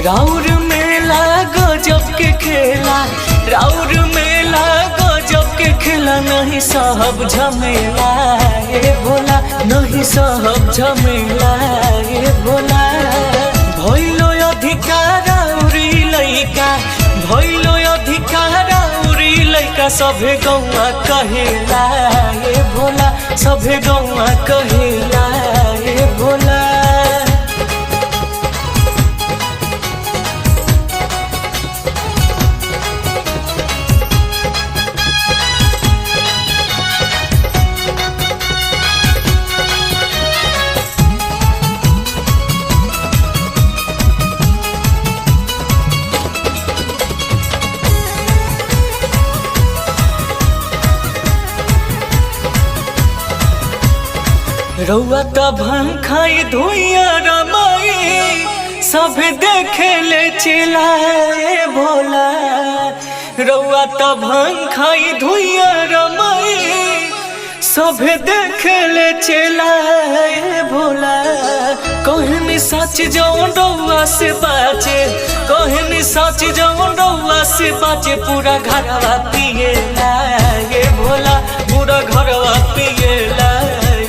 राउर मेला गजब के खेला, राउर मेला गजब के खेला, नहीं साहब झमेला ये भोला, नहीं साहब झमेला ये भोला। भइलो अधिकार उरी लइका, भइलो अधिकार उरी लइका, सभे गौआ कहेला ये भोला, सभे गौआ कहेला ये भोला। रउआ त भांग खाई धुइया रमाई, सब देखे ले चिल्लाए भोला। रउआ त भांग खाई धुइया रमाई, सब देखे ले चिल्लाए भोला। कहनी सच जौन रउआ से बाचे, कहनी सच जौन रउआ से बाचे, पूरा घरवा पिएला ये भोला, पूरा घरवा पिएला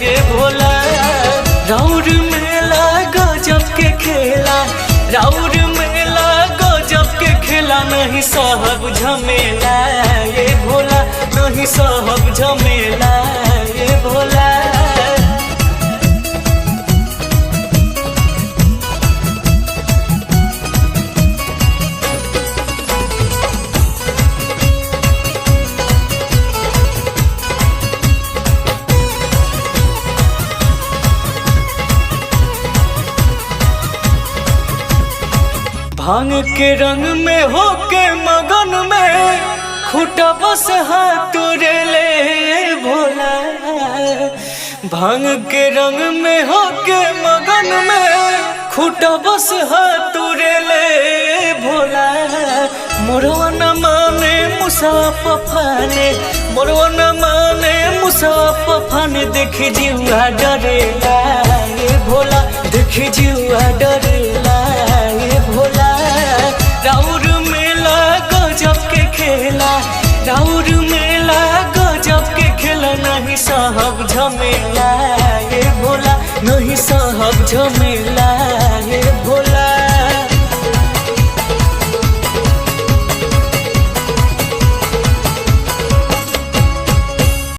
ये भोला। राउर मेला गजब के खेला, राउर मेला गजब के खेला, नहीं साहब झमेला ये भोला, नहीं साहब झमेला ये भोला। भांग के रंग में होके मगन में, खूटा बस हाथ ले भोला। भांग के रंग में होके मगन में, खूटा बस हाथ ले भोला। मोरवा न माने मुसाफ फाने, मोरवा न माने मुसाफ फाने, देखी जीवा डरेला ये भोला, देखी जीवा डरेला ये भोला। राउर मेला गजब के खेला, राउर मेला गजब के खेला, नहीं साहब झमेला